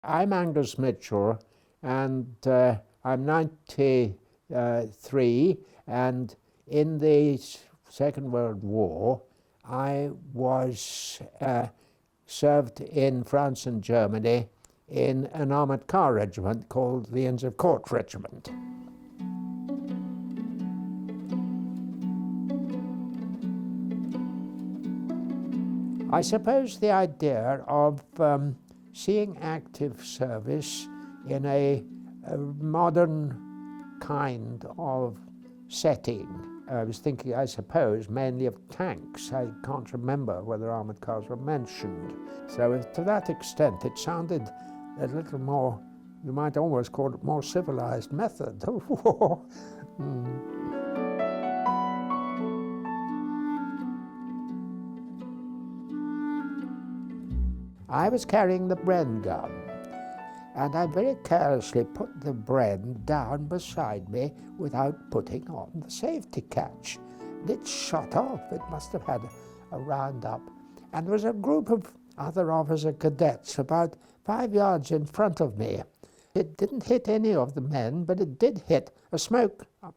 I'm Angus Mitchell, and I'm 93, and in the Second World War, I was served in France and Germany in an armoured car regiment called the Inns of Court Regiment. I suppose the idea of seeing active service in a modern kind of setting. I was thinking, I suppose, mainly of tanks. I can't remember whether armoured cars were mentioned. So to that extent, it sounded a little more, you might almost call it more civilized method of war. I was carrying the Bren gun, and I very carelessly put the Bren down beside me without putting on the safety catch. And it shot off. It must have had a round-up. And there was a group of other officer cadets about 5 yards in front of me. It didn't hit any of the men, but it did hit a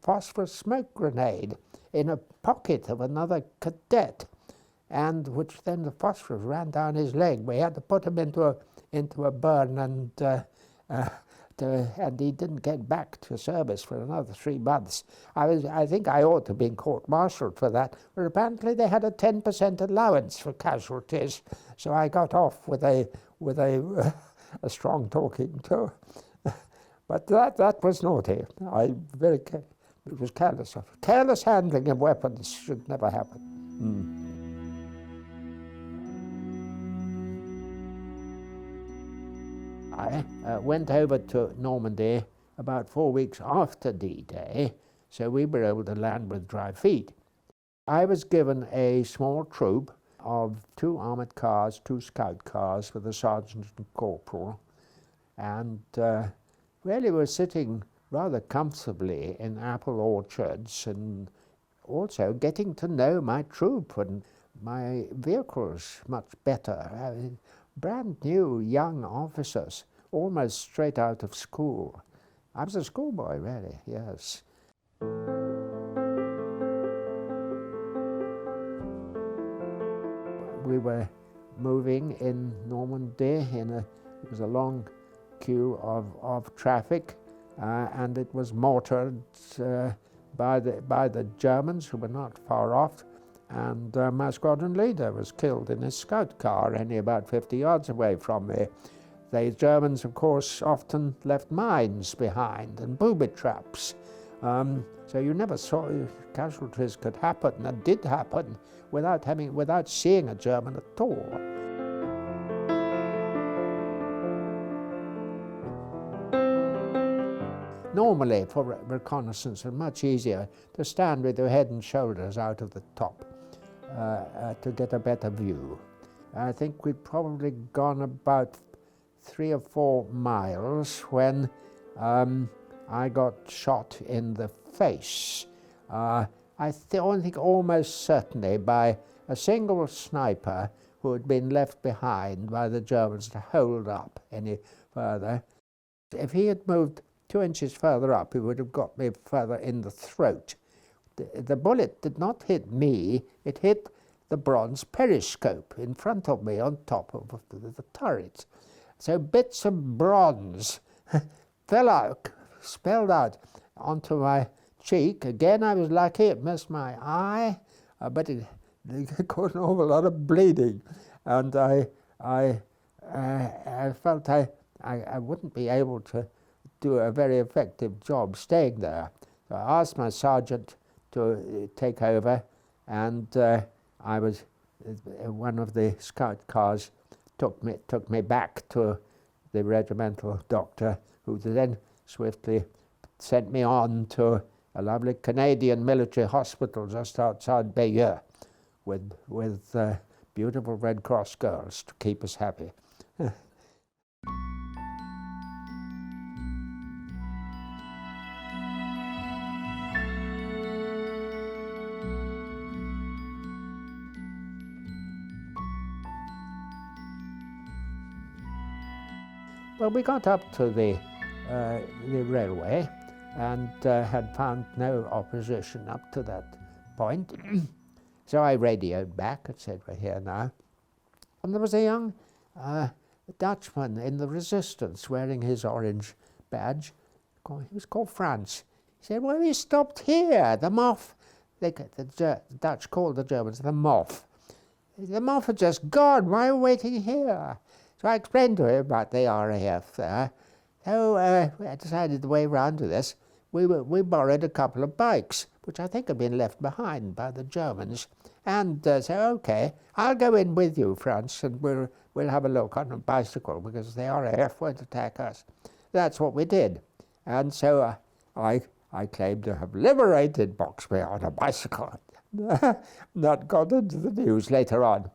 phosphorus smoke grenade in a pocket of another cadet, and which then the phosphorus ran down his leg. We had to put him into a burn, and he didn't get back to service for another 3 months. I think I ought to have been court-martialed for that, but apparently they had a 10% allowance for casualties, so I got off with a strong talking to. But that was naughty. It was careless. Careless handling of weapons should never happen. I went over to Normandy about 4 weeks after D-Day, so we were able to land with dry feet. I was given a small troop of 2 armoured cars, 2 scout cars with a sergeant and corporal, and really were sitting rather comfortably in apple orchards and also getting to know my troop and my vehicles much better. Brand new young officers, almost straight out of school. I was a schoolboy, really, yes. We were moving in Normandy it was a long queue of traffic, and it was mortared by the Germans, who were not far off. And my squadron leader was killed in his scout car, only about 50 yards away from me. The Germans, of course, often left mines behind and booby traps. So you never saw casualties could happen, and did happen, without seeing a German at all. Normally, for reconnaissance, it's much easier to stand with your head and shoulders out of the top to get a better view. I think we'd probably gone about 3 or 4 miles when I got shot in the face. I think almost certainly by a single sniper who had been left behind by the Germans to hold up any further. If he had moved 2 inches further up, he would have got me further in the throat. The bullet did not hit me, it hit the bronze periscope in front of me on top of the turret. So bits of bronze fell out, spilled out onto my cheek. Again, I was lucky, it missed my eye, but it caused an awful lot of bleeding. And I felt I wouldn't be able to do a very effective job staying there. So I asked my sergeant to take over, and one of the scout cars took me back to the regimental doctor, who then swiftly sent me on to a lovely Canadian military hospital just outside Bayeux with beautiful Red Cross girls to keep us happy. Well, we got up to the railway and had found no opposition up to that point. So I radioed back and said, we're here now. And there was a young Dutchman in the resistance wearing his orange badge. He was called Franz. He said, well, we stopped here, the MOF. The Dutch called the Germans the MOF. The MOF had just gone, why are we waiting here? So I explained to him about the RAF there. So I decided the way round to this. We borrowed a couple of bikes, which I think had been left behind by the Germans. And said, okay, I'll go in with you, Franz, and we'll have a look on a bicycle, because the RAF won't attack us. That's what we did. And so I claimed to have liberated Boxmeer on a bicycle. That got into the news later on.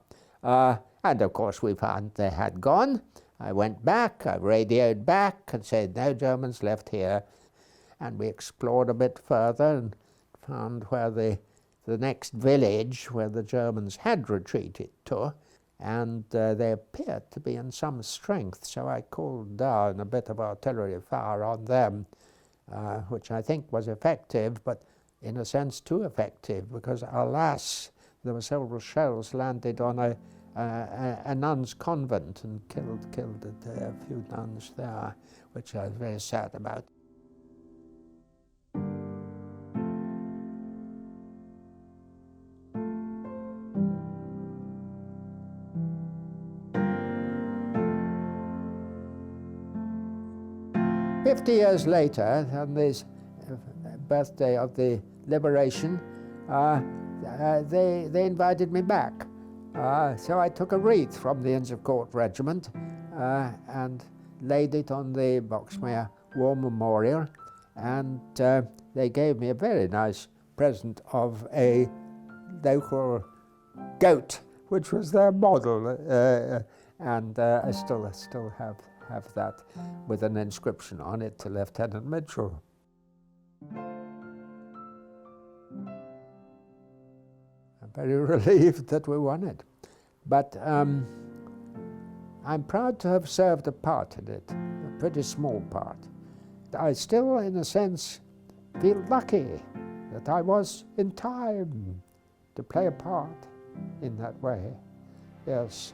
And of course we found they had gone. I went back, I radioed back and said, no Germans left here. And we explored a bit further and found where the next village where the Germans had retreated to, and they appeared to be in some strength, so I called down a bit of artillery fire on them, which I think was effective, but in a sense too effective, because alas, there were several shells landed on a nun's convent and killed a few nuns there, which I was very sad about. "50 years later, on this birthday of the Liberation, they invited me back. So I took a wreath from the Inns of Court Regiment and laid it on the Boxmeer War Memorial, and they gave me a very nice present of a local goat, which was their model, and I still have that with an inscription on it to Lieutenant Mitchell. I'm very relieved that we won it, but I'm proud to have served a part in it, a pretty small part. I still, in a sense, feel lucky that I was in time to play a part in that way, yes.